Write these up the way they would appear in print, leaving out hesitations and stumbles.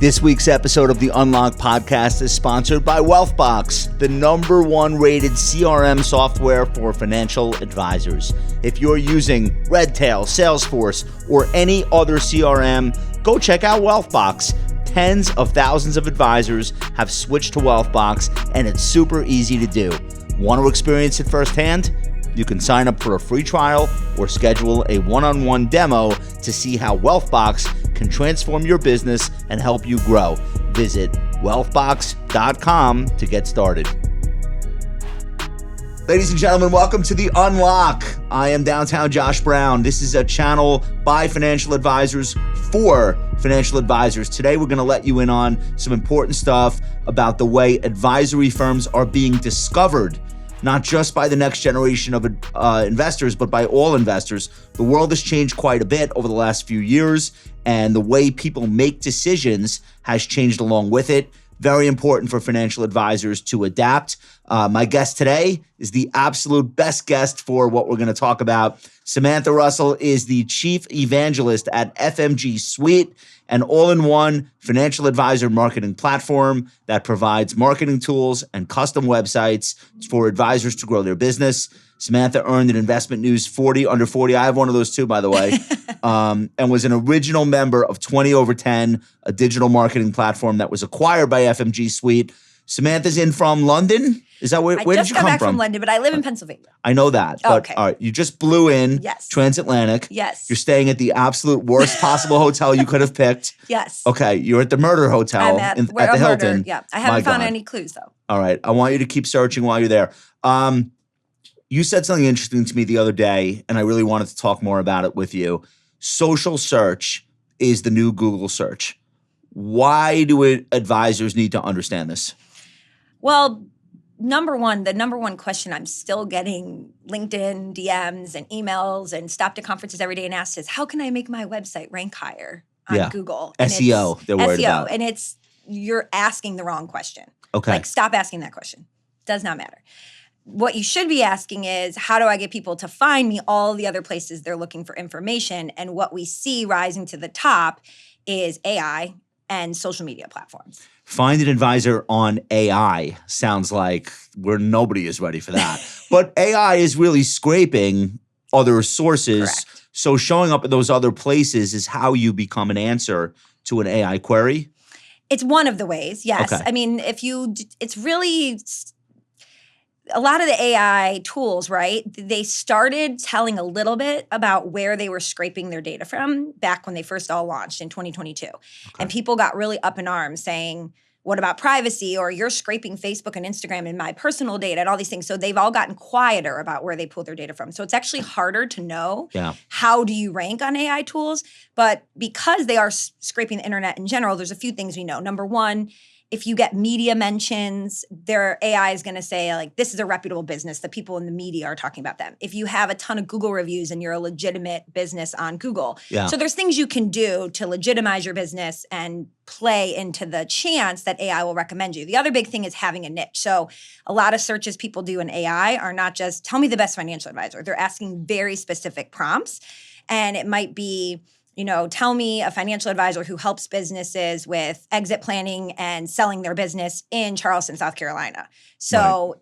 This week's episode of the Unlock podcast is sponsored by Wealthbox, the #1 rated CRM software for financial advisors. If you're using Redtail, Salesforce, or any other CRM, go check out Wealthbox. Tens of thousands of advisors have switched to Wealthbox, and it's super easy to do. Want to experience it firsthand? You can sign up for a free trial or schedule a one-on-one demo to see how Wealthbox can transform your business and help you grow. Visit wealthbox.com to get started. Ladies and gentlemen, welcome to the Unlock. I am downtown Josh Brown. This is a channel by financial advisors for financial advisors. Today, we're going to let you in on some important stuff about the way advisory firms are being discovered, not just by the next generation of investors, but by all investors. The world has changed quite a bit over the last few years, and the way people make decisions has changed along with it. Very important for financial advisors to adapt. My guest today is the absolute best guest for what we're going to talk about. Samantha Russell is the chief evangelist at FMG Suite, an all-in-one financial advisor marketing platform that provides marketing tools and custom websites for advisors to grow their business. Samantha earned an Investment News 40 under 40. I have one of those too, by the way, and was an original member of 20 over 10, a digital marketing platform that was acquired by FMG Suite. Samantha's in from London. Is that where did you come from? I just got back from London, but I live in Pennsylvania. I know that. But, okay. All right, you just blew in transatlantic. Yes. You're staying at the absolute worst possible hotel you could have picked. Yes. Okay, you're at the murder hotel I'm at the Hilton. Yeah, I haven't found any clues though. All right, I want you to keep searching while you're there. You said something interesting to me the other day, and I really wanted to talk more about it with you. Social search is the new Google search. Why do advisors need to understand this? Well, the number one question I'm still getting LinkedIn DMs and emails and stopped at conferences every day and asked is, how can I make my website rank higher on Google? And SEO, they're worried about. And you're asking the wrong question. Okay. Like, stop asking that question. Does not matter. What you should be asking is, how do I get people to find me all the other places they're looking for information? And what we see rising to the top is AI and social media platforms. Find an advisor on AI sounds like nobody is ready for that. But AI is really scraping other sources. Correct. So showing up at those other places is how you become an answer to an AI query? It's one of the ways, yes. Okay. I mean, it's really a lot of the AI tools, right? They started telling a little bit about where they were scraping their data from back when they first all launched in 2022. Okay. And people got really up in arms saying, what about privacy? Or you're scraping Facebook and Instagram and my personal data and all these things. So they've all gotten quieter about where they pull their data from. So it's actually harder to know how do you rank on AI tools. But because they are scraping the internet in general, there's a few things we know. Number one, if you get media mentions, their AI is going to say, like, this is a reputable business. The people in the media are talking about them. If you have a ton of Google reviews and you're a legitimate business on Google. Yeah. So there's things you can do to legitimize your business and play into the chance that AI will recommend you. The other big thing is having a niche. So a lot of searches people do in AI are not just, tell me the best financial advisor. They're asking very specific prompts. And it might be, tell me a financial advisor who helps businesses with exit planning and selling their business in Charleston, South Carolina. So,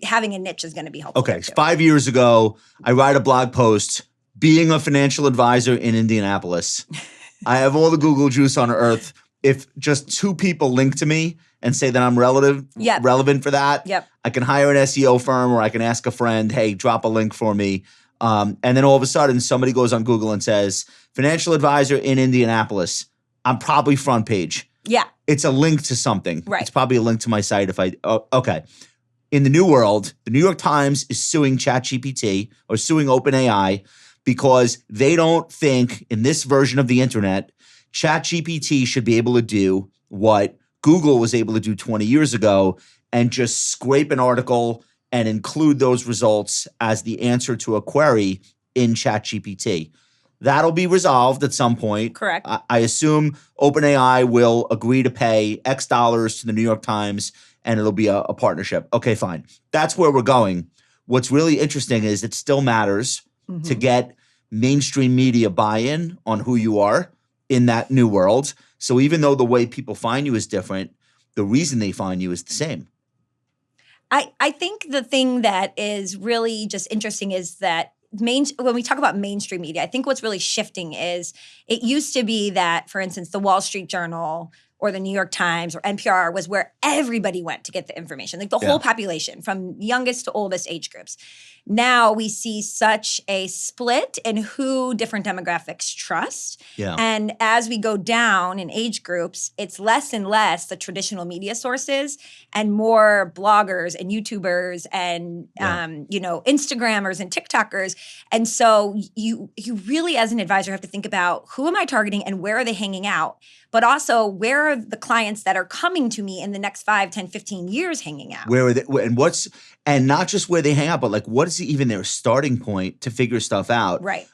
having a niche is going to be helpful. Okay. 5 years ago, I write a blog post, being a financial advisor in Indianapolis. I have all the Google juice on earth. If just two people link to me and say that I'm relevant for that, I can hire an SEO firm or I can ask a friend, hey, drop a link for me. And then all of a sudden, somebody goes on Google and says, financial advisor in Indianapolis. I'm probably front page. Yeah. It's a link to something. Right. It's probably a link to my site okay. In the new world, the New York Times is suing ChatGPT or suing OpenAI because they don't think in this version of the internet, ChatGPT should be able to do what Google was able to do 20 years ago and just scrape an article and include those results as the answer to a query in ChatGPT. That'll be resolved at some point. Correct. I assume OpenAI will agree to pay X dollars to the New York Times and it'll be a partnership. Okay, fine. That's where we're going. What's really interesting is it still matters to get mainstream media buy-in on who you are in that new world. So even though the way people find you is different, the reason they find you is the same. I think the thing that is really just interesting is that when we talk about mainstream media, I think what's really shifting is it used to be that, for instance, the Wall Street Journal or the New York Times or NPR was where everybody went to get the information, like the whole population from youngest to oldest age groups. Now we see such a split in who different demographics trust. Yeah. And as we go down in age groups, it's less and less the traditional media sources and more bloggers and YouTubers and Instagrammers and TikTokers. And so you really, as an advisor, have to think about who am I targeting and where are they hanging out? But also, where are the clients that are coming to me in the next 5, 10, 15 years hanging out? Where are they, and not just where they hang out, but like what is even their starting point to figure stuff out? Right.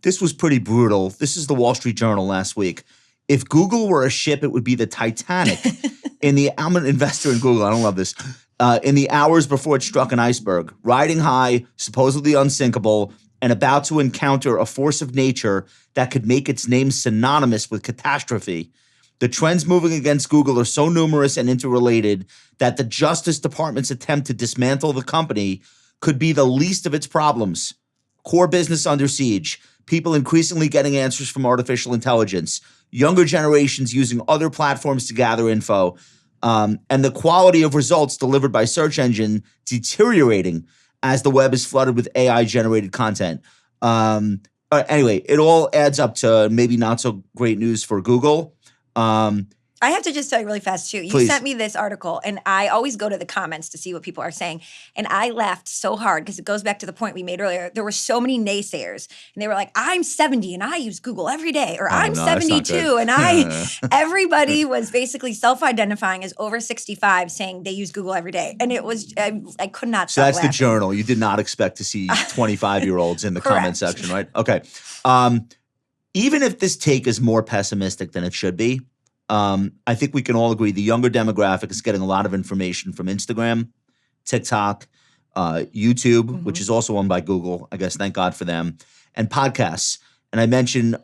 This was pretty brutal. This is the Wall Street Journal last week. If Google were a ship, it would be the Titanic. I'm an investor in Google. I don't love this. In the hours before it struck an iceberg, riding high, supposedly unsinkable, and about to encounter a force of nature that could make its name synonymous with catastrophe. The trends moving against Google are so numerous and interrelated that the Justice Department's attempt to dismantle the company could be the least of its problems. Core business under siege, people increasingly getting answers from artificial intelligence, younger generations using other platforms to gather info, and the quality of results delivered by search engine deteriorating as the web is flooded with AI-generated content. Anyway, it all adds up to maybe not so great news for Google. I have to just tell you really fast, too. You sent me this article, and I always go to the comments to see what people are saying. And I laughed so hard because it goes back to the point we made earlier. There were so many naysayers, and they were like, I'm 70 and I use Google every day, or I'm 72 and everybody was basically self-identifying as over 65 saying they use Google every day. And it was, I could not stop laughing. So that's the Journal. You did not expect to see 25-year-olds in the comment section, right? Okay. Even if this take is more pessimistic than it should be, I think we can all agree the younger demographic is getting a lot of information from Instagram, TikTok, YouTube, which is also owned by Google. I guess thank God for them, and podcasts. And I mentioned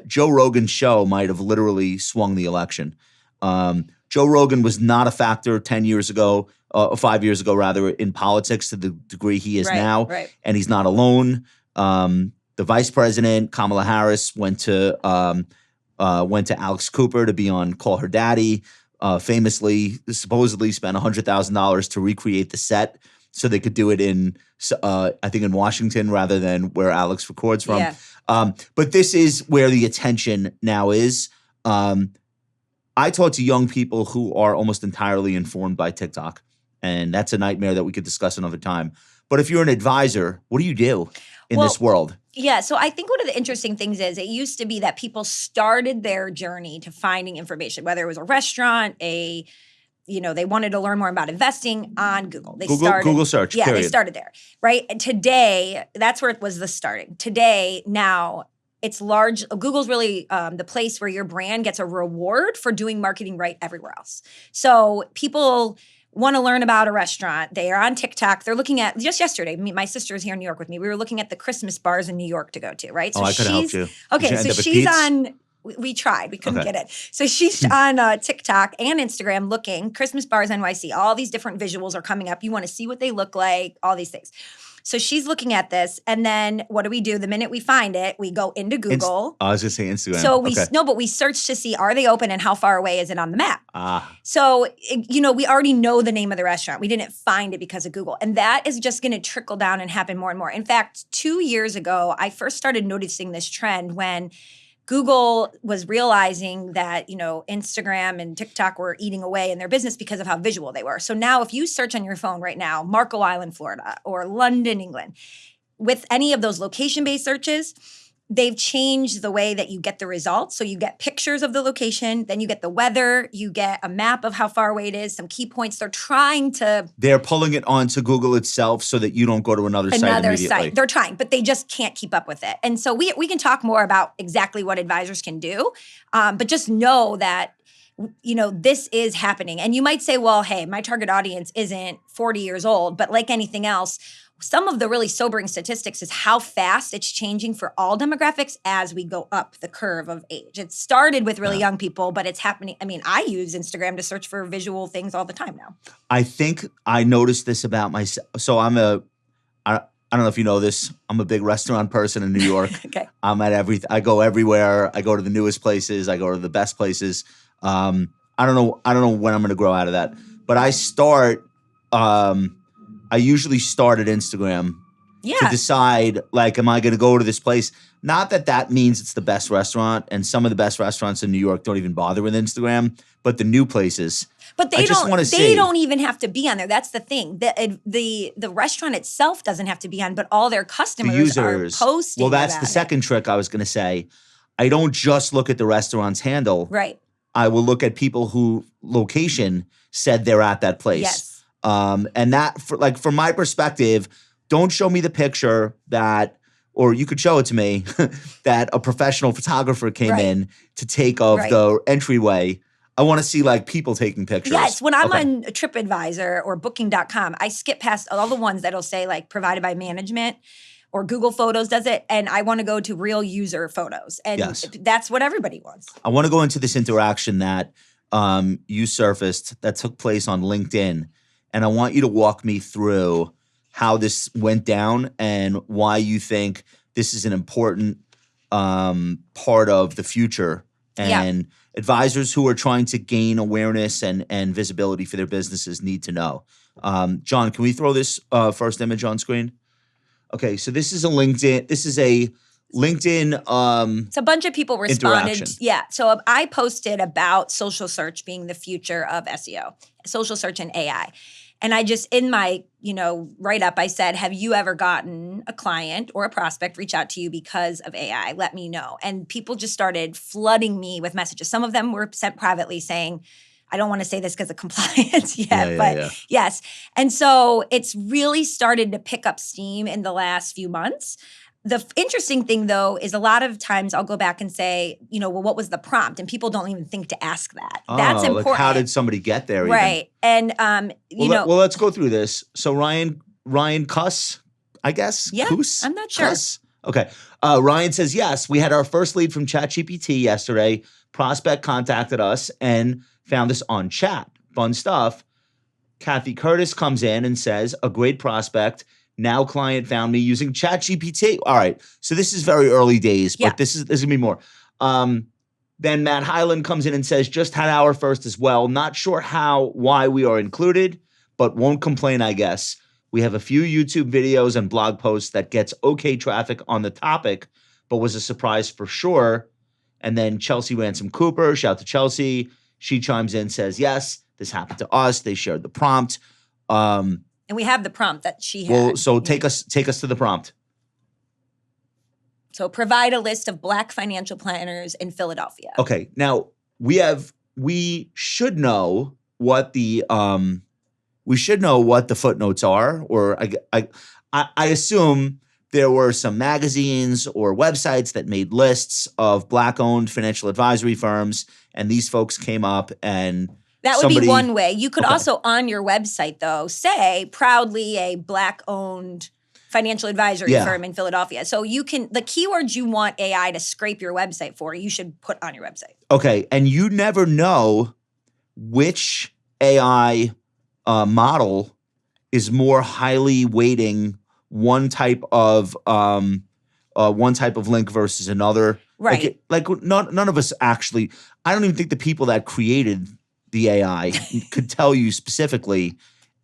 Joe Rogan's show might have literally swung the election. Joe Rogan was not a factor 10 years ago, 5 years ago rather, in politics to the degree he is now. Right. And he's not alone. The vice president, Kamala Harris, went to Alex Cooper to be on Call Her Daddy, famously, supposedly spent $100,000 to recreate the set so they could do it in, I think in Washington rather than where Alex records from. Yeah. But this is where the attention now is. I talk to young people who are almost entirely informed by TikTok, and that's a nightmare that we could discuss another time. But if you're an advisor, what do you do in this world? Yeah, so I think one of the interesting things is it used to be that people started their journey to finding information, whether it was a restaurant, they wanted to learn more about investing on Google. Google search, yeah, period. They started there, right? And today, that's where it was the starting. Today, now, it's large. Google's really the place where your brand gets a reward for doing marketing right everywhere else. So people want to learn about a restaurant. They are on TikTok. They're looking at, just yesterday, my sister's here in New York with me. We were looking at the Christmas bars in New York to go to, right? So I could have helped you. Okay, so she's on, we tried. We couldn't get it. So she's on TikTok and Instagram looking, Christmas bars NYC. All these different visuals are coming up. You want to see what they look like, all these things. So she's looking at this, and then what do? The minute we find it, we go into Google. I was going to say Instagram. So but we search to see, are they open and how far away is it on the map? So, we already know the name of the restaurant. We didn't find it because of Google. And that is just going to trickle down and happen more and more. In fact, 2 years ago, I first started noticing this trend when Google was realizing that, Instagram and TikTok were eating away in their business because of how visual they were. So now if you search on your phone right now, Marco Island, Florida, or London, England, with any of those location-based searches, they've changed the way that you get the results. So you get pictures of the location, then you get the weather, you get a map of how far away it is, some key points. They're pulling it onto Google itself so that you don't go to another site immediately. They're trying, but they just can't keep up with it. And so we can talk more about exactly what advisors can do, but just know that this is happening. And you might say, well, hey, my target audience isn't 40 years old, but like anything else, some of the really sobering statistics is how fast it's changing for all demographics as we go up the curve of age. It started with really young people, but it's happening. I mean, I use Instagram to search for visual things all the time now. I think I noticed this about myself. So I don't know if you know this. I'm a big restaurant person in New York. Okay. I go everywhere. I go to the newest places. I go to the best places. I don't know when I'm going to grow out of that. But I usually start at Instagram to decide, like, am I going to go to this place? Not that means it's the best restaurant, and some of the best restaurants in New York don't even bother with Instagram, but the new places. But they don't even have to be on there. That's the thing. The restaurant itself doesn't have to be on, but all their customers are posting. Well, that's the second trick I was going to say. I don't just look at the restaurant's handle. Right. I will look at people who location said they're at that place. Yes. And that, from my perspective, don't show me the picture that, or you could show it to me, that a professional photographer came in to take of the entryway. I want to see like people taking pictures. Yes, when I'm on TripAdvisor or Booking.com, I skip past all the ones that'll say like provided by management, or Google Photos does it, and I want to go to real user photos. And that's what everybody wants. I want to go into this interaction that you surfaced that took place on LinkedIn. And I want you to walk me through how this went down and why you think this is an important part of the future. And advisors who are trying to gain awareness and visibility for their businesses need to know. John, can we throw this first image on screen? Okay, so this is a LinkedIn. This is a LinkedIn. So a bunch of people responded. Yeah. So I posted about social search being the future of SEO, social search and AI. And I just, in my, write-up, I said, have you ever gotten a client or a prospect reach out to you because of AI? Let me know. And people just started flooding me with messages. Some of them were sent privately saying, I don't want to say this because of compliance yet, yes. And so it's really started to pick up steam in the last few months. The interesting thing, though, is a lot of times I'll go back and say, well, what was the prompt? And people don't even think to ask that. That's important. Like how did somebody get there? Right. Even? And, well, let's go through this. So Ryan Cuss, I guess? Yeah, Kuss? I'm not sure. Cuss? Okay. Ryan says, yes, we had our first lead from ChatGPT yesterday. Prospect contacted us and found us on chat. Fun stuff. Kathy Curtis comes in and says, a great prospect. Now client found me using ChatGPT. All right. So this is very early days, but there's going to be more. Then Matt Hyland comes in and says, just had our first as well. Not sure why we are included, but won't complain, I guess. We have a few YouTube videos and blog posts that gets okay traffic on the topic, but was a surprise for sure. And then Chelsea Ransom Cooper, shout to Chelsea. She chimes in, says, yes, this happened to us. They shared the prompt. And we have the prompt that she had. Well, so take us to the prompt. So provide a list of Black financial planners in Philadelphia. Okay. Now we should know what the footnotes are, or I assume there were some magazines or websites that made lists of Black-owned financial advisory firms, and these folks came up and that would be one way. You could also on your website, though, say proudly a Black-owned financial advisory firm in Philadelphia. So you can, the keywords you want AI to scrape your website for, you should put on your website. Okay. And you never know which AI model is more highly weighting one type of link versus another. Right. Like none of us actually, I don't even think the people that created the AI could tell you specifically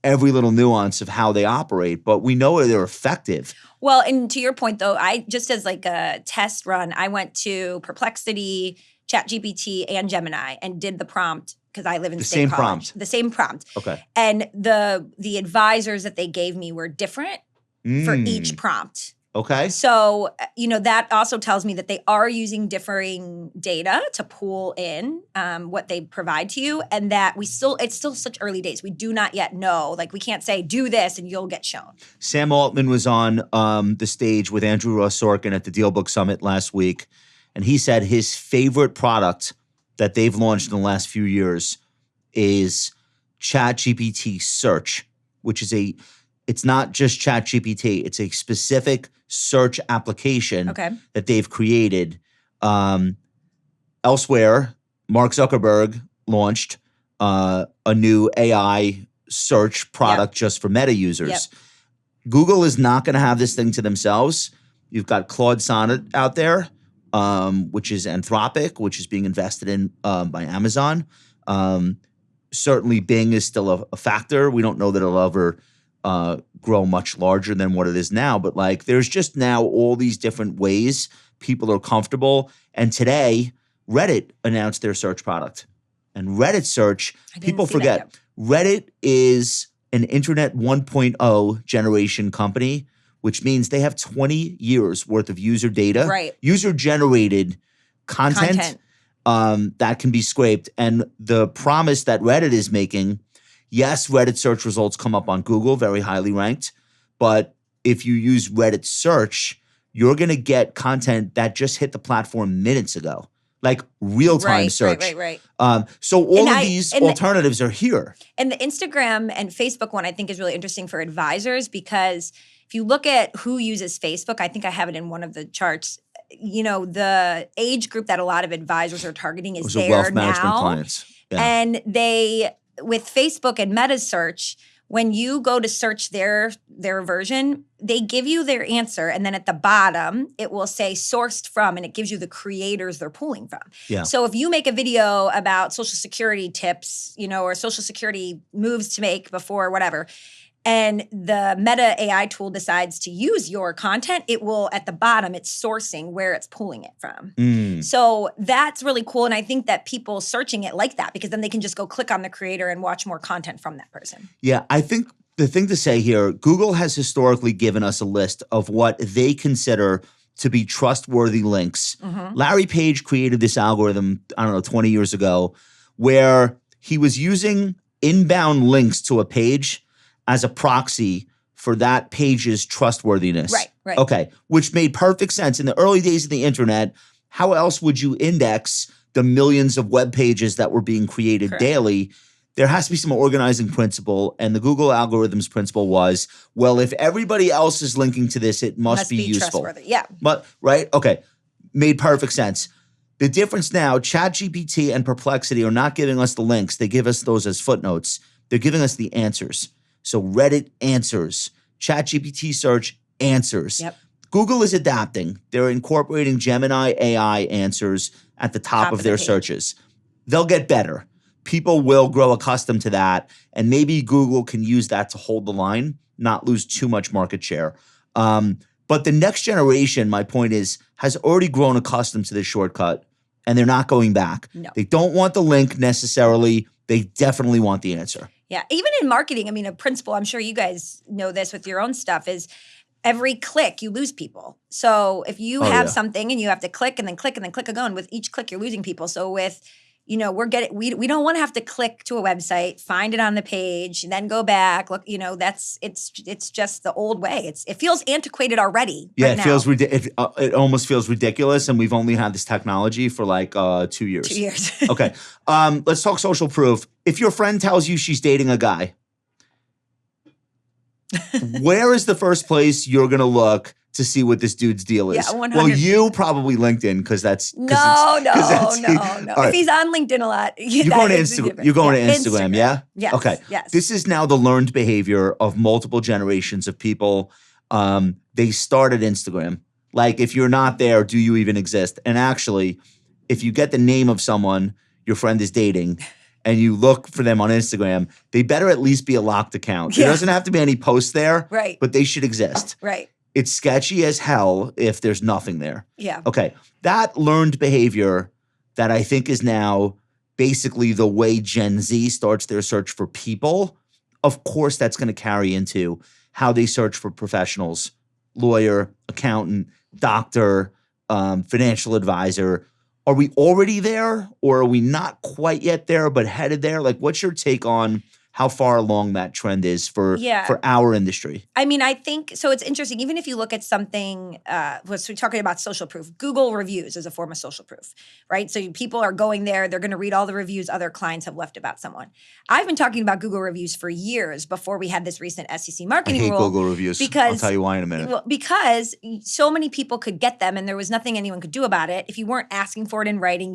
every little nuance of how they operate, but we know they're effective. Well, and to your point, though, I just as like a test run, I went to Perplexity, ChatGPT, and Gemini and did the prompt because I live in State College. The same prompt. Okay. And the advisors that they gave me were different for each prompt. Okay. So, that also tells me that they are using differing data to pull in what they provide to you, and that it's still such early days. We do not yet know. Like, we can't say, do this and you'll get shown. Sam Altman was on the stage with Andrew Ross Sorkin at the DealBook Summit last week, and he said his favorite product that they've launched in the last few years is ChatGPT Search, which is It's not just ChatGPT. It's a specific search application that they've created. Elsewhere, Mark Zuckerberg launched a new AI search product just for Meta users. Google is not going to have this thing to themselves. You've got Claude Sonnet out there, which is Anthropic, which is being invested in by Amazon. Certainly, Bing is still a factor. We don't know that it'll ever grow much larger than what it is now. But like, there's just now all these different ways people are comfortable. And today, Reddit announced their search product. And Reddit search, people forget, Reddit is an Internet 1.0 generation company, which means they have 20 years worth of user data, user-generated content. That can be scraped. And the promise that Reddit is making, yes, Reddit search results come up on Google, very highly ranked. But if you use Reddit search, you're going to get content that just hit the platform minutes ago, like real-time search. So all of these alternatives are here. And the Instagram and Facebook one I think is really interesting for advisors, because if you look at who uses Facebook, I think I have it in one of the charts, you know, the age group that a lot of advisors are targeting is there wealth management now. Clients. And they, with Facebook and Meta search, when you go to search their version, they give you their answer, and then at the bottom, it will say sourced from, and it gives you the creators they're pulling from. So if you make a video about Social Security tips, you know, or Social Security moves to make before whatever, and the Meta AI tool decides to use your content, it will, at the bottom, it's sourcing where it's pulling it from. So that's really cool. And I think that people searching it like that, because then they can just go click on the creator and watch more content from that person. Yeah, I think the thing to say here, Google has historically given us a list of what they consider to be trustworthy links. Larry Page created this algorithm, I don't know, 20 years ago, where he was using inbound links to a page as a proxy for that page's trustworthiness. Okay, which made perfect sense. In the early days of the internet, how else would you index the millions of web pages that were being created daily? There has to be some organizing principle, and the Google algorithms principle was, well, if everybody else is linking to this, it must be useful. Trustworthy. But, okay, made perfect sense. The difference now, ChatGPT and Perplexity are not giving us the links. They give us those as footnotes. They're giving us the answers. So Reddit answers, ChatGPT search answers. Google is adapting. They're incorporating Gemini AI answers at the top of their searches. They'll get better. People will grow accustomed to that, and maybe Google can use that to hold the line, not lose too much market share. But the next generation, my point is, has already grown accustomed to this shortcut, and they're not going back. They don't want the link necessarily. They definitely want the answer. Yeah, even in marketing, I mean, a principle, I'm sure you guys know this with your own stuff, is every click you lose people. So if you have something and you have to click and then click and then click again, with each click you're losing people. So with, you know, we don't want to have to click to a website, find it on the page, and then go back. Look, you know, it's just the old way. It feels antiquated already. Yeah, right it feels it almost feels ridiculous, and we've only had this technology for like 2 years. 2 years. Okay, let's talk social proof. If your friend tells you she's dating a guy, where is the first place you're gonna look to see what this dude's deal is? Yeah, 100%. Well, you probably LinkedIn, because that's no. Right. If he's on LinkedIn a lot, you're going to Instagram. You're going to Instagram, yeah? Yes. Okay. Yes. This is now the learned behavior of multiple generations of people. They start at Instagram. Like, if you're not there, do you even exist? And actually, if you get the name of someone your friend is dating, and you look for them on Instagram, they better at least be a locked account. There doesn't have to be any posts there, but they should exist. It's sketchy as hell if there's nothing there. Okay. That learned behavior that I think is now basically the way Gen Z starts their search for people, of course that's going to carry into how they search for professionals, lawyer, accountant, doctor, financial advisor. Are we already there, or are we not quite yet there but headed there? Like, what's your take on how far along that trend is for our industry. I mean, I think, so it's interesting, even if you look at something, we're talking about social proof, Google reviews is a form of social proof, right? So people are going there, they're going to read all the reviews other clients have left about someone. I've been talking about Google reviews for years before we had this recent SEC marketing rule. I hate Google reviews. I'll tell you why in a minute. Well, because so many people could get them and there was nothing anyone could do about it. If you weren't asking for it in writing,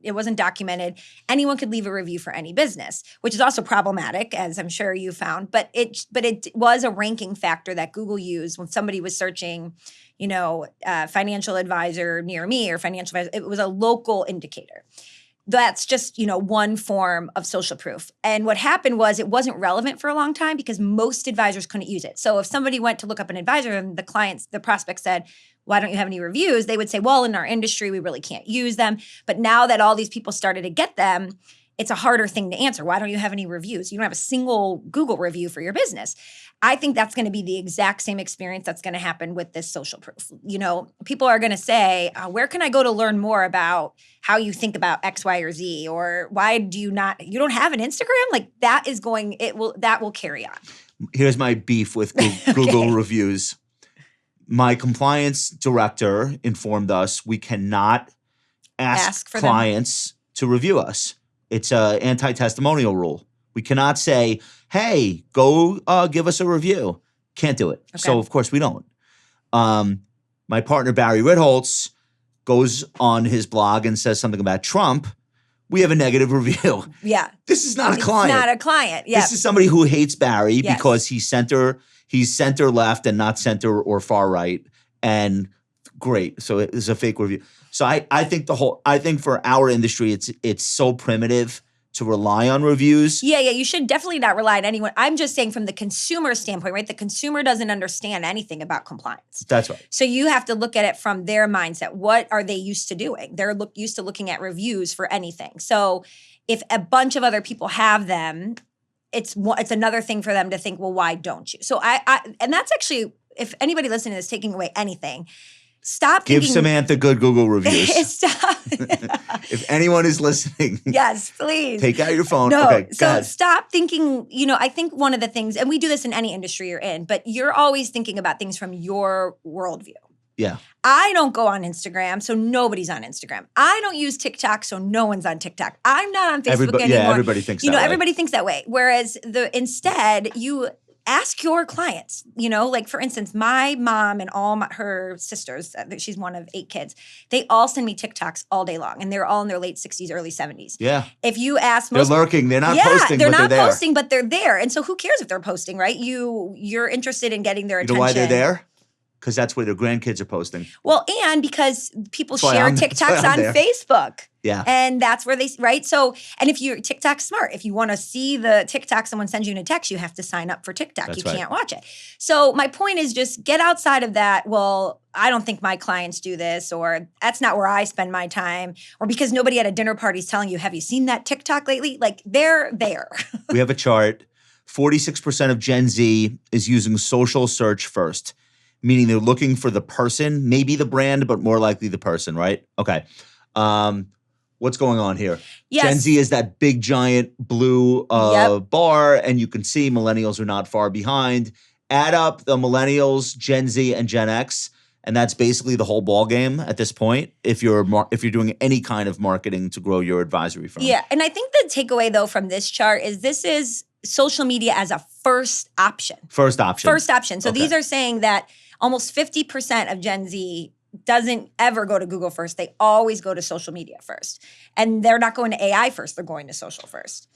it wasn't documented, anyone could leave a review for any business, which is also problematic, as I'm sure you found. But it was a ranking factor that Google used when somebody was searching, financial advisor near me or financial advisor. It was a local indicator. That's just, one form of social proof. And what happened was it wasn't relevant for a long time because most advisors couldn't use it. So if somebody went to look up an advisor and the prospect said, why don't you have any reviews? They would say, well, in our industry, we really can't use them. But now that all these people started to get them, it's a harder thing to answer. Why don't you have any reviews? You don't have a single Google review for your business. I think that's going to be the exact same experience that's going to happen with this social proof. People are going to say, where can I go to learn more about how you think about X, Y, or Z? Or why do you don't have an Instagram? Like that will carry on. Here's my beef with Google reviews. My compliance director informed us we cannot ask clients to review us. It's an anti-testimonial rule. We cannot say, hey, go give us a review. Can't do it. Okay. So, of course, we don't. My partner, Barry Ritholtz, goes on his blog and says something about Trump. We have a negative review. Yeah. This is not a client. It's not a client. Yeah. This is somebody who hates Barry because he's center left and not center or far right. And great. So it's a fake review. So I think for our industry, it's so primitive to rely on reviews. Yeah. You should definitely not rely on anyone. I'm just saying from the consumer standpoint, right? The consumer doesn't understand anything about compliance. That's right. So you have to look at it from their mindset. What are they used to doing? They're used to looking at reviews for anything. So if a bunch of other people have them, it's another thing for them to think, well, why don't you? So and that's actually, if anybody listening is taking away anything, stop Give thinking, Samantha good Google reviews. Stop. If anyone is listening. Yes, please. Take out your phone. No, okay, so stop thinking, I think one of the things, and we do this in any industry you're in, but you're always thinking about things from your worldview. Yeah. I don't go on Instagram, so nobody's on Instagram. I don't use TikTok, so no one's on TikTok. I'm not on Facebook anymore. Yeah, everybody thinks that way. Everybody thinks that way. Whereas instead, you ask your clients, like for instance, my mom and all her sisters, she's one of 8 kids, they all send me TikToks all day long. And they're all in their late 60s, early 70s. Yeah. If you ask most— They're lurking. They're not posting, they're but not they're there. posting, but they're there. And so who cares if they're posting, right? You're interested in getting their attention. You know why they're there? Because that's where their grandkids are posting. Well, and because people share TikToks on Facebook. Yeah. And that's where right? So, and if you're TikTok smart, if you want to see the TikTok someone sends you in a text, you have to sign up for TikTok. You can't watch it. So my point is just get outside of that. Well, I don't think my clients do this, or that's not where I spend my time, or because nobody at a dinner party is telling you, have you seen that TikTok lately? Like they're there. We have a chart. 46% of Gen Z is using social search first, meaning they're looking for the person, maybe the brand, but more likely the person, right? Okay. What's going on here? Yes. Gen Z is that big, giant blue bar, and you can see millennials are not far behind. Add up the millennials, Gen Z, and Gen X, and that's basically the whole ball game at this point if you're doing any kind of marketing to grow your advisory firm. Yeah, and I think the takeaway, though, from this chart is this is social media as a first option. First option. So these are saying that almost 50% of Gen Z doesn't ever go to Google first. They always go to social media first. And they're not going to AI first. They're going to social first.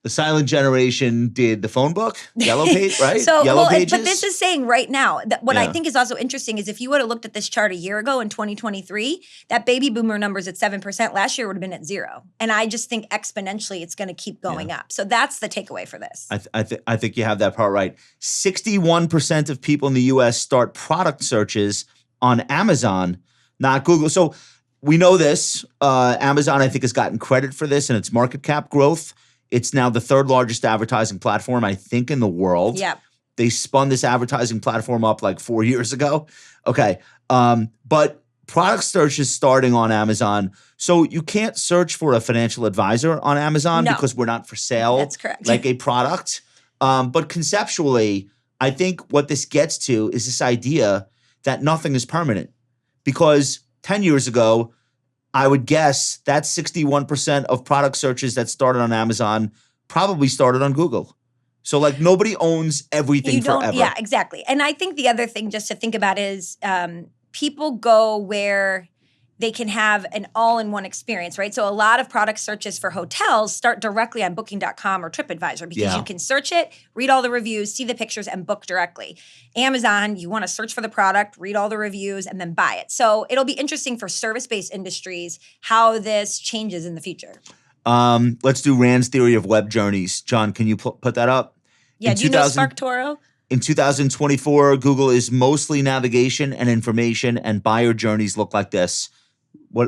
The silent generation did the phone book, Yellow Page, right? Yellow Pages. But this is saying right now, that what I think is also interesting is if you would have looked at this chart a year ago in 2023, that baby boomer number's at 7%. Last year would have been at 0. And I just think exponentially it's going to keep going up. So that's the takeaway for this. I think you have that part right. 61% of people in the U.S. start product searches on Amazon, not Google. So we know this. Amazon, I think, has gotten credit for this in its market cap growth. It's now the 3rd largest advertising platform, I think, in the world. Yeah. They spun this advertising platform up like 4 years ago. Okay. But product search is starting on Amazon. So you can't search for a financial advisor on Amazon No. because we're not for sale. That's correct. Like a product. But conceptually, I think what this gets to is this idea that nothing is permanent. Because 10 years ago, I would guess that 61% of product searches that started on Amazon probably started on Google. So like nobody owns everything forever. Yeah, exactly. And I think the other thing just to think about is people go where they can have an all-in-one experience, right? So a lot of product searches for hotels start directly on Booking.com or TripAdvisor because you can search it, read all the reviews, see the pictures, and book directly. Amazon, you want to search for the product, read all the reviews, and then buy it. So it'll be interesting for service-based industries how this changes in the future. Let's do Rand's theory of web journeys. John, can you put that up? Yeah, do you know SparkToro? In 2024, Google is mostly navigation and information, and buyer journeys look like this.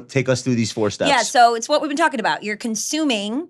Take us through these 4 steps. Yeah, so it's what we've been talking about. You're consuming,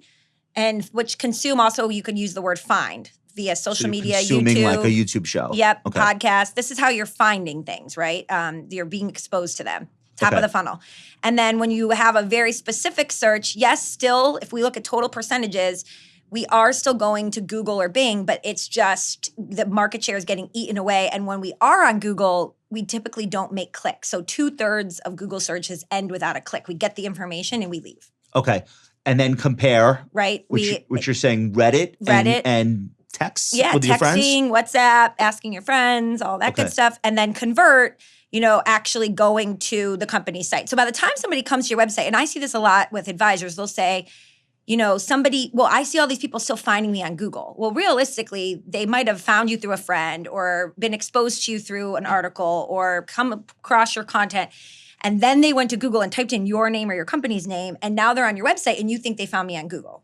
and which consume also you could use the word find via social media, consuming YouTube. Like a YouTube show. Yep, okay. podcast. This is how you're finding things, right? You're being exposed to them. Top of the funnel. And then when you have a very specific search, yes, still, if we look at total percentages, we are still going to Google or Bing, but it's just the market share is getting eaten away. And when we are on Google, we typically don't make clicks. So 2/3 of Google searches end without a click. We get the information and we leave. Okay. And then compare. Right. Which you're saying Reddit. And text with your friends? Texting, WhatsApp, asking your friends, all that good stuff. And then convert, actually going to the company site. So by the time somebody comes to your website, and I see this a lot with advisors, they'll say, I see all these people still finding me on Google. Well, realistically, they might have found you through a friend or been exposed to you through an article or come across your content. And then they went to Google and typed in your name or your company's name. And now they're on your website and you think they found me on Google.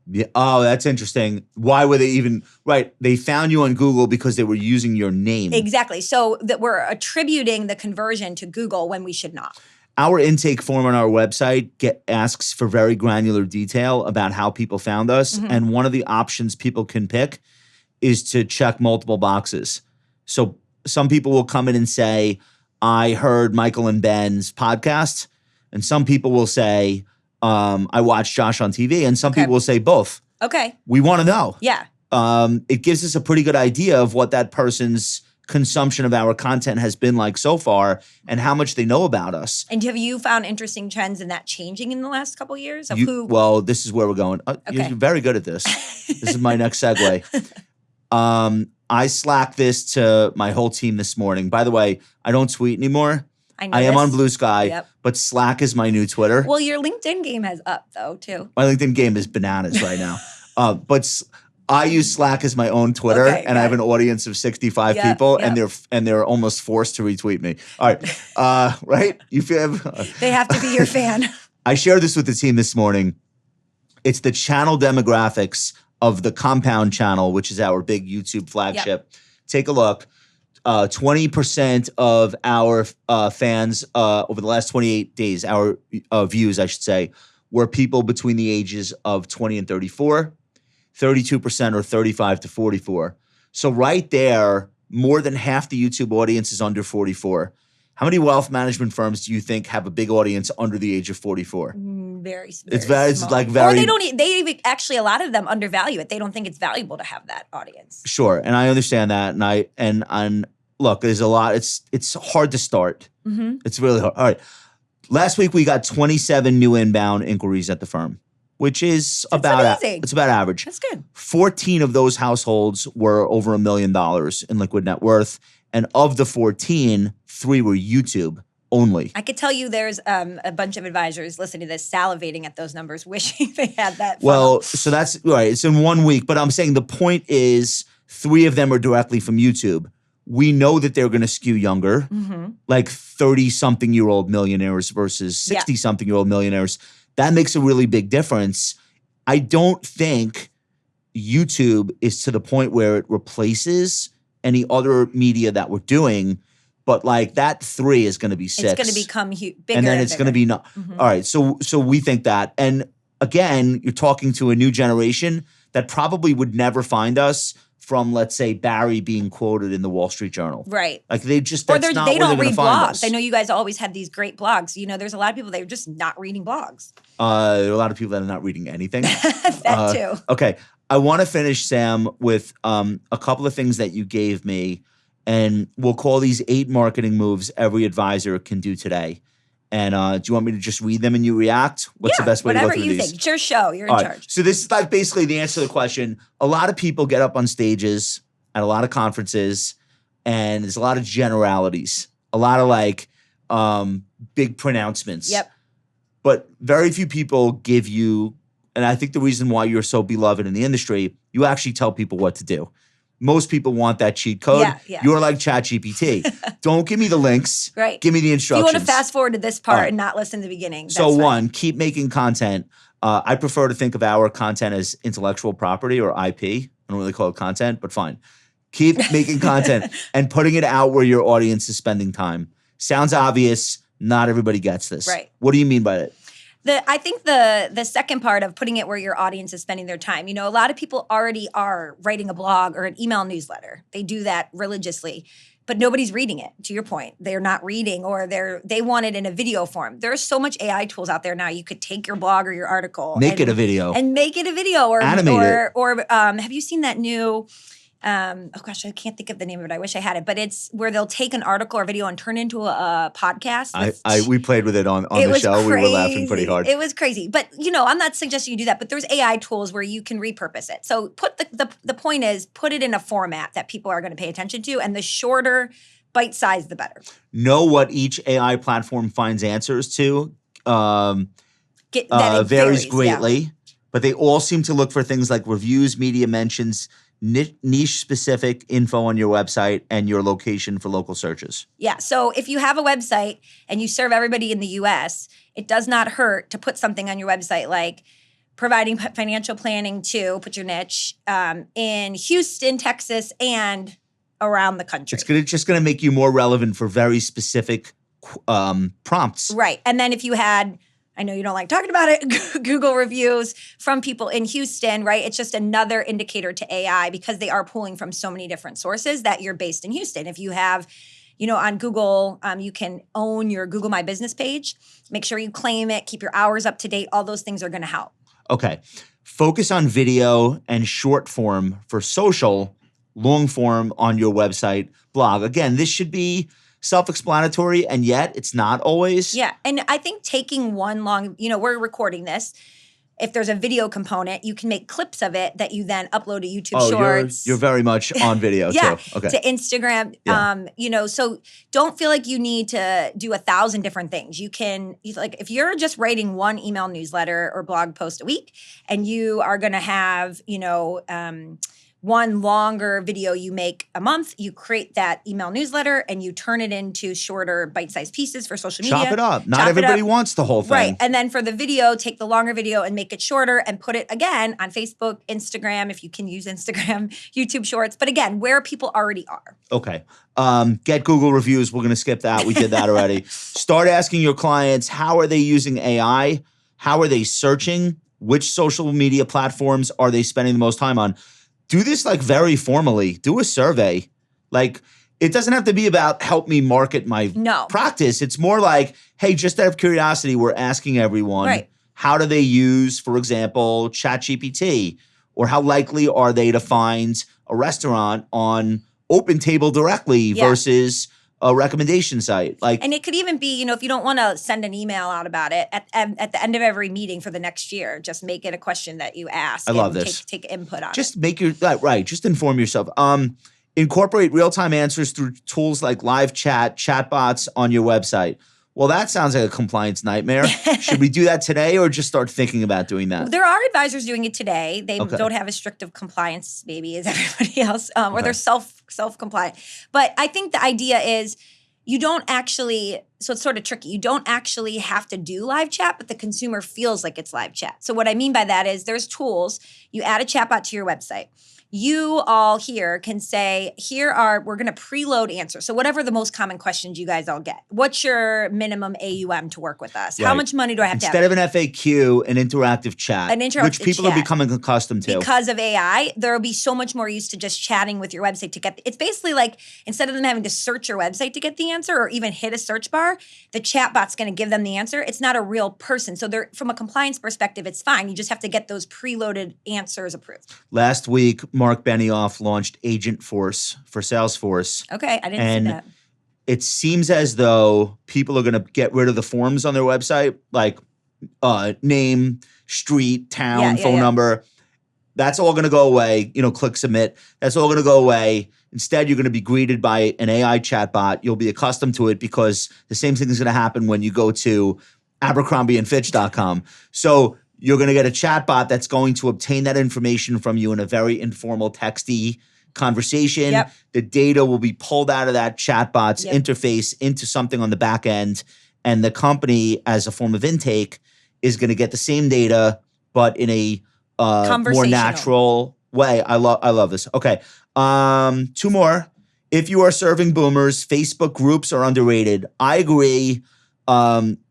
Yeah. Oh, that's interesting. Why were they even, right? They found you on Google because they were using your name. Exactly. So that we're attributing the conversion to Google when we should not. Our intake form on our website asks for very granular detail about how people found us. Mm-hmm. And one of the options people can pick is to check multiple boxes. So some people will come in and say, I heard Michael and Ben's podcast. And some people will say, I watched Josh on TV. And some people will say both. Okay. We want to know. Yeah. It gives us a pretty good idea of what that person's consumption of our content has been like so far and how much they know about us. And have you found interesting trends in that changing in the last couple of years? Well, this is where we're going. You're very good at this. This is my next segue. I Slack this to my whole team this morning. By the way, I don't tweet anymore. I am on Blue Sky, but Slack is my new Twitter. Well, your LinkedIn game has up though too. My LinkedIn game is bananas right now. But I use Slack as my own Twitter, and I have an audience of 65 people, and they're almost forced to retweet me. All right, right? You feel they have to be your fan. I shared this with the team this morning. It's the channel demographics of the Compound channel, which is our big YouTube flagship. Take a look. 20% of our fans over the last 28 days, our views, I should say, were people between the ages of 20 and 34. 32% are 35 to 44. So right there, more than half the YouTube audience is under 44. How many wealth management firms do you think have a big audience under the age of 44? Very it's small. like very. Or they don't. They actually, a lot of them undervalue it. They don't think it's valuable to have that audience. Sure, and I understand that, and look, there's a lot. It's hard to start. Mm-hmm. It's really hard. All right, last week we got 27 new inbound inquiries at the firm, which is it's about average. That's good. 14 of those households were over $1 million in liquid net worth. And of the 14, 3 were YouTube only. I could tell you there's a bunch of advisors listening to this salivating at those numbers, wishing they had that funnel. Well, so that's right. It's in 1 week. But I'm saying the point is 3 of them are directly from YouTube. We know that they're going to skew younger, like 30-something-year-old millionaires versus 60-something-year-old millionaires. That makes a really big difference. I don't think YouTube is to the point where it replaces any other media that we're doing, but like that 3 is going to be 6. It's going to become bigger, and then it's going to be not. All right, so we think that, and again, you're talking to a new generation that probably would never find us from, let's say, Barry being quoted in the Wall Street Journal. Right. Like they just, Or that's not they where don't they're going read to find blogs. us. I know you guys always have these great blogs. You know, there's a lot of people that are just not reading blogs. There are a lot of people that are not reading anything. That too. Okay. I want to finish, Sam, with a couple of things that you gave me, and we'll call these 8 marketing moves every advisor can do today. And do you want me to just read them and you react? What's the best way to go through whatever you these? think. It's your show. You're in charge. So this is like basically the answer to the question. A lot of people get up on stages at a lot of conferences, and there's a lot of generalities, a lot of like big pronouncements. Yep. But very few people give you, and I think the reason why you're so beloved in the industry, you actually tell people what to do. Most people want that cheat code. Yeah. You're like ChatGPT. Don't give me the links. Right. Give me the If you instructions. want to fast forward to this part and not listen to the beginning, So that's fine. one, keep making content. I prefer to think of our content as intellectual property or IP. I don't really call it content, but fine. Keep making content and putting it out where your audience is spending time. Sounds obvious. Not everybody gets this. Right. What do you mean by it? I think the second part of putting it where your audience is spending their time, you know, a lot of people already are writing a blog or an email newsletter. They do that religiously, but nobody's reading it, to your point. They're not reading, or they want it in a video form. There's so much AI tools out there now. You could take your blog or your article. Make it a video. And make it a video. Or animate it. Or have you seen that new... oh gosh, I can't think of the name of it. I wish I had it, but it's where they'll take an article or video and turn it into a podcast. We played with it on the show. Crazy. We were laughing pretty hard. It was crazy, but you know, I'm not suggesting you do that. But there's AI tools where you can repurpose it. So the point is, put it in a format that people are going to pay attention to, and the shorter bite size, the better. Know what each AI platform finds answers to. Varies greatly, yeah. But they all seem to look for things like reviews, media mentions, niche-specific info on your website, and your location for local searches. Yeah. So if you have a website and you serve everybody in the U.S., it does not hurt to put something on your website like providing financial planning to, put your niche, in Houston, Texas, and around the country. It's just going to make you more relevant for very specific prompts. Right. And then if you had... I know you don't like talking about it, Google reviews from people in Houston, right? It's just another indicator to AI, because they are pulling from so many different sources, that you're based in Houston. If you have, you know, on Google, you can own your Google My Business page. Make sure you claim it, keep your hours up to date. All those things are going to help. Okay. Focus on video and short form for social, long form on your website, blog. Again, this should be self-explanatory, and yet it's not always. Yeah. And I think taking one long, you know, we're recording this. If there's a video component, you can make clips of it that you then upload to YouTube Shorts. You're very much on video yeah, too. Okay. To Instagram. Yeah. You know, so don't feel like you need to do 1,000 different things. You can, like, if you're just writing one email newsletter or blog post a week, and you are going to have, you know, one longer video you make a month, you create that email newsletter and you turn it into shorter bite-sized pieces for social media. Chop it up. Not everybody wants the whole thing. Right. And then for the video, take the longer video and make it shorter and put it again on Facebook, Instagram, if you can use Instagram, YouTube Shorts. But again, where people already are. Okay. Get Google reviews. We're going to skip that. We did that already. Start asking your clients, how are they using AI? How are they searching? Which social media platforms are they spending the most time on? Do this like very formally. Do a survey. Like, it doesn't have to be about help me market my practice. It's more like, hey, just out of curiosity, we're asking everyone, how do they use, for example, ChatGPT? Or how likely are they to find a restaurant on OpenTable directly versus a recommendation site? Like, and it could even be, you know, if you don't want to send an email out about it, at the end of every meeting for the next year, just make it a question that you ask. I love this. Take input on it. Just make your just inform yourself. Incorporate real-time answers through tools like live chat, chatbots on your website. Well, that sounds like a compliance nightmare. Should we do that today, or just start thinking about doing that? There are advisors doing it today. They don't have as strict of compliance maybe as everybody else, or they're self-compliant. But I think the idea is you don't actually, so it's sort of tricky. You don't actually have to do live chat, but the consumer feels like it's live chat. So what I mean by that is there's tools. You add a chatbot to your website. you all here can say, we're going to preload answers. So whatever the most common questions you guys all get. What's your minimum AUM to work with us? How much money do I have to have? Instead of an FAQ, an interactive chat, which people are becoming accustomed to. Because of AI, there will be so much more used to just chatting with your website to get, it's basically like, instead of them having to search your website to get the answer or even hit a search bar, the chatbot's going to give them the answer. It's not a real person. So from a compliance perspective, it's fine. You just have to get those preloaded answers approved. Last week, Mark Benioff launched Agent Force for Salesforce. Okay, I didn't see that. It seems as though people are going to get rid of the forms on their website, like name, street, town, phone number. That's all going to go away. Click submit. That's all going to go away. Instead, you're going to be greeted by an AI chatbot. You'll be accustomed to it because the same thing is going to happen when you go to AbercrombieandFitch.com. So you're going to get a chatbot that's going to obtain that information from you in a very informal, texty conversation. Yep. The data will be pulled out of that chatbot's interface into something on the back end. And the company, as a form of intake, is going to get the same data, but in a more natural way. I love this. Okay. 2 more. If you are serving boomers, Facebook groups are underrated. I agree.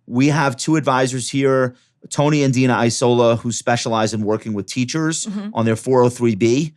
We have 2 advisors here, Tony and Dina Isola, who specialize in working with teachers on their 403B.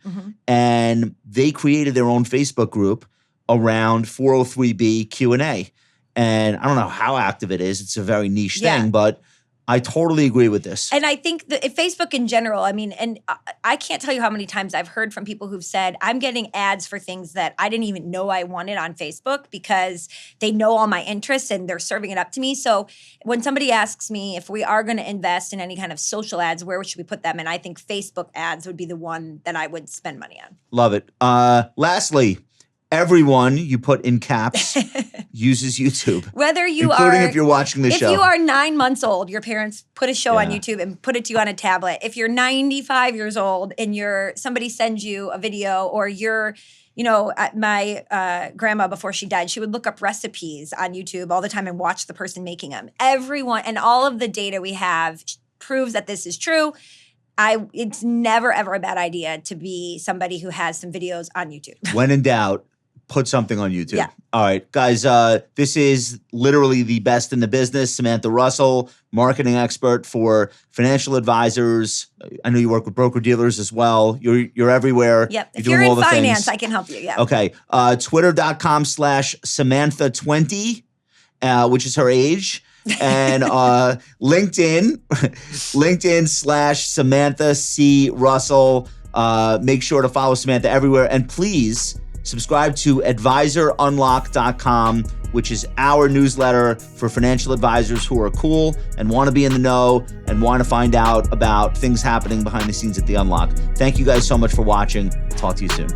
And they created their own Facebook group around 403B Q&A. And I don't know how active it is. It's a very niche thing, but I totally agree with this. And I think that Facebook in general, and I can't tell you how many times I've heard from people who've said, I'm getting ads for things that I didn't even know I wanted on Facebook because they know all my interests and they're serving it up to me. So when somebody asks me if we are going to invest in any kind of social ads, where should we put them? And I think Facebook ads would be the one that I would spend money on. Love it. Lastly, everyone you put in caps uses YouTube. Whether you including if you're watching the show. If you are 9 months old, your parents put a show on YouTube and put it to you on a tablet. If you're 95 years old and somebody sends you a video, or you're, my grandma, before she died, she would look up recipes on YouTube all the time and watch the person making them. Everyone, and all of the data we have proves that this is true. It's never, ever a bad idea to be somebody who has some videos on YouTube. When in doubt, put something on YouTube. Yeah. All right, guys, this is literally the best in the business. Samantha Russell, marketing expert for financial advisors. I know you work with broker-dealers as well. You're everywhere. Yep. You're if you're doing all in the finance, things. I can help you. Yeah. Okay. Twitter.com/Samantha20, which is her age. And LinkedIn/Samantha C. Russell. Make sure to follow Samantha everywhere. And please subscribe to advisorunlock.com, which is our newsletter for financial advisors who are cool and want to be in the know and want to find out about things happening behind the scenes at The Unlock. Thank you guys so much for watching. Talk to you soon.